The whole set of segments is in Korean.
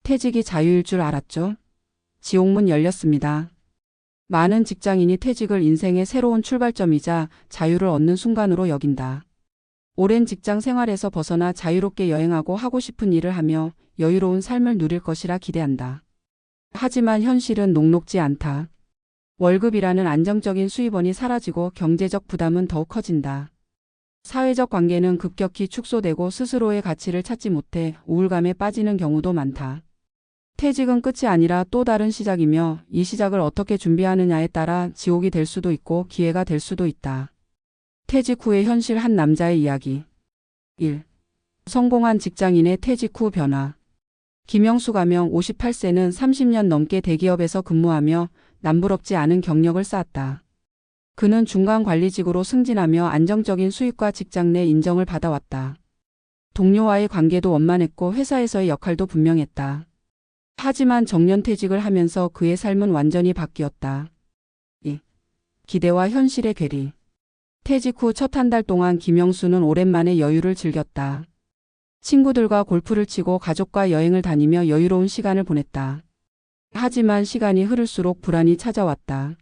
퇴직이 자유일 줄 알았죠? 지옥문 열렸습니다. 많은 직장인이 퇴직을 인생의 새로운 출발점이자 자유를 얻는 순간으로 여긴다. 오랜 직장 생활에서 벗어나 자유롭게 여행하고 하고 싶은 일을 하며 여유로운 삶을 누릴 것이라 기대한다. 하지만 현실은 녹록지 않다. 월급이라는 안정적인 수입원이 사라지고 경제적 부담은 더욱 커진다. 사회적 관계는 급격히 축소되고 스스로의 가치를 찾지 못해 우울감에 빠지는 경우도 많다. 퇴직은 끝이 아니라 또 다른 시작이며 이 시작을 어떻게 준비하느냐에 따라 지옥이 될 수도 있고 기회가 될 수도 있다. 퇴직 후의 현실 한 남자의 이야기. 1. 성공한 직장인의 퇴직 후 변화. 김영수 가명 58세는 30년 넘게 대기업에서 근무하며 남부럽지 않은 경력을 쌓았다. 그는 중간 관리직으로 승진하며 안정적인 수입과 직장 내 인정을 받아왔다. 동료와의 관계도 원만했고 회사에서의 역할도 분명했다. 하지만 정년퇴직을 하면서 그의 삶은 완전히 바뀌었다. 2. 기대와 현실의 괴리. 퇴직 후 첫 한 달 동안 김영수는 오랜만에 여유를 즐겼다. 친구들과 골프를 치고 가족과 여행을 다니며 여유로운 시간을 보냈다. 하지만 시간이 흐를수록 불안이 찾아왔다.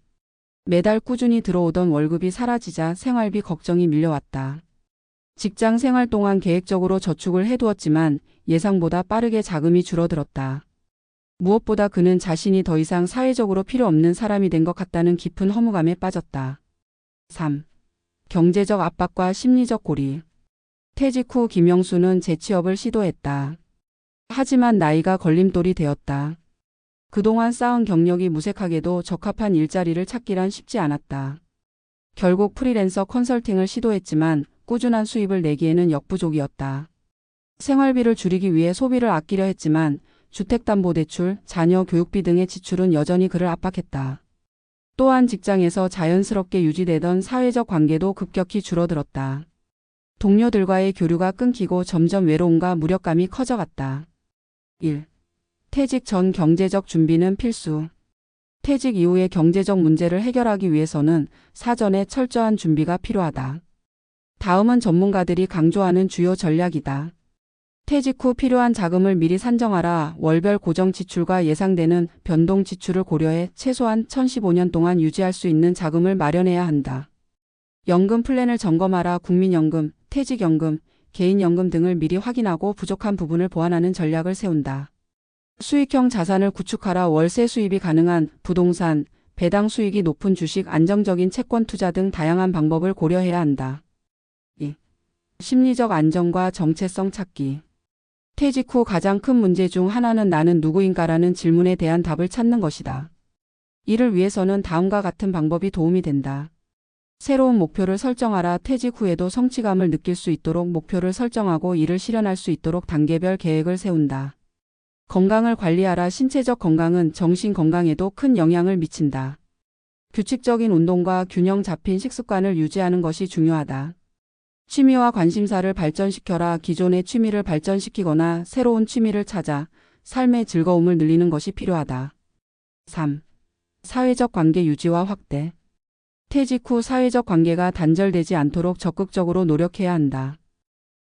매달 꾸준히 들어오던 월급이 사라지자 생활비 걱정이 밀려왔다. 직장 생활 동안 계획적으로 저축을 해두었지만 예상보다 빠르게 자금이 줄어들었다. 무엇보다 그는 자신이 더 이상 사회적으로 필요 없는 사람이 된 것 같다는 깊은 허무감에 빠졌다. 3. 경제적 압박과 심리적 고리. 퇴직 후 김영수는 재취업을 시도했다. 하지만 나이가 걸림돌이 되었다. 그동안 쌓은 경력이 무색하게도 적합한 일자리를 찾기란 쉽지 않았다. 결국 프리랜서 컨설팅을 시도했지만 꾸준한 수입을 내기에는 역부족이었다. 생활비를 줄이기 위해 소비를 아끼려 했지만 주택담보대출, 자녀 교육비 등의 지출은 여전히 그를 압박했다. 또한 직장에서 자연스럽게 유지되던 사회적 관계도 급격히 줄어들었다. 동료들과의 교류가 끊기고 점점 외로움과 무력감이 커져갔다. 1. 퇴직 전 경제적 준비는 필수. 퇴직 이후의 경제적 문제를 해결하기 위해서는 사전에 철저한 준비가 필요하다. 다음은 전문가들이 강조하는 주요 전략이다. 퇴직 후 필요한 자금을 미리 산정하라. 월별 고정 지출과 예상되는 변동 지출을 고려해 최소한 2015년 동안 유지할 수 있는 자금을 마련해야 한다. 연금 플랜을 점검하라. 국민연금, 퇴직연금, 개인연금 등을 미리 확인하고 부족한 부분을 보완하는 전략을 세운다. 수익형 자산을 구축하라. 월세 수입이 가능한 부동산, 배당 수익이 높은 주식, 안정적인 채권 투자 등 다양한 방법을 고려해야 한다. 2. 심리적 안정과 정체성 찾기. 퇴직 후 가장 큰 문제 중 하나는 나는 누구인가라는 질문에 대한 답을 찾는 것이다. 이를 위해서는 다음과 같은 방법이 도움이 된다. 새로운 목표를 설정하라. 퇴직 후에도 성취감을 느낄 수 있도록 목표를 설정하고 이를 실현할 수 있도록 단계별 계획을 세운다. 건강을 관리하라. 신체적 건강은 정신 건강에도 큰 영향을 미친다. 규칙적인 운동과 균형 잡힌 식습관을 유지하는 것이 중요하다. 취미와 관심사를 발전시켜라. 기존의 취미를 발전시키거나 새로운 취미를 찾아 삶의 즐거움을 늘리는 것이 필요하다. 3. 사회적 관계 유지와 확대. 퇴직 후 사회적 관계가 단절되지 않도록 적극적으로 노력해야 한다.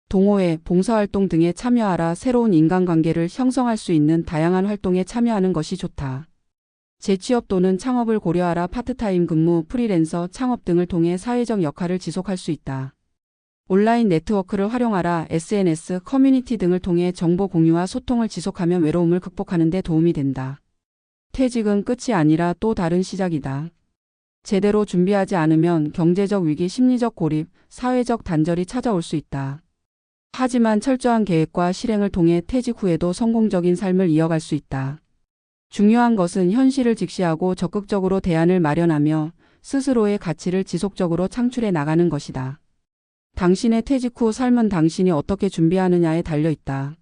동호회, 봉사활동 등에 참여하라. 새로운 인간관계를 형성할 수 있는 다양한 활동에 참여하는 것이 좋다. 재취업 또는 창업을 고려하라. 파트타임 근무, 프리랜서, 창업 등을 통해 사회적 역할을 지속할 수 있다. 온라인 네트워크를 활용하라. SNS, 커뮤니티 등을 통해 정보 공유와 소통을 지속하면 외로움을 극복하는 데 도움이 된다. 퇴직은 끝이 아니라 또 다른 시작이다. 제대로 준비하지 않으면 경제적 위기, 심리적 고립, 사회적 단절이 찾아올 수 있다. 하지만 철저한 계획과 실행을 통해 퇴직 후에도 성공적인 삶을 이어갈 수 있다. 중요한 것은 현실을 직시하고 적극적으로 대안을 마련하며 스스로의 가치를 지속적으로 창출해 나가는 것이다. 당신의 퇴직 후 삶은 당신이 어떻게 준비하느냐에 달려 있다.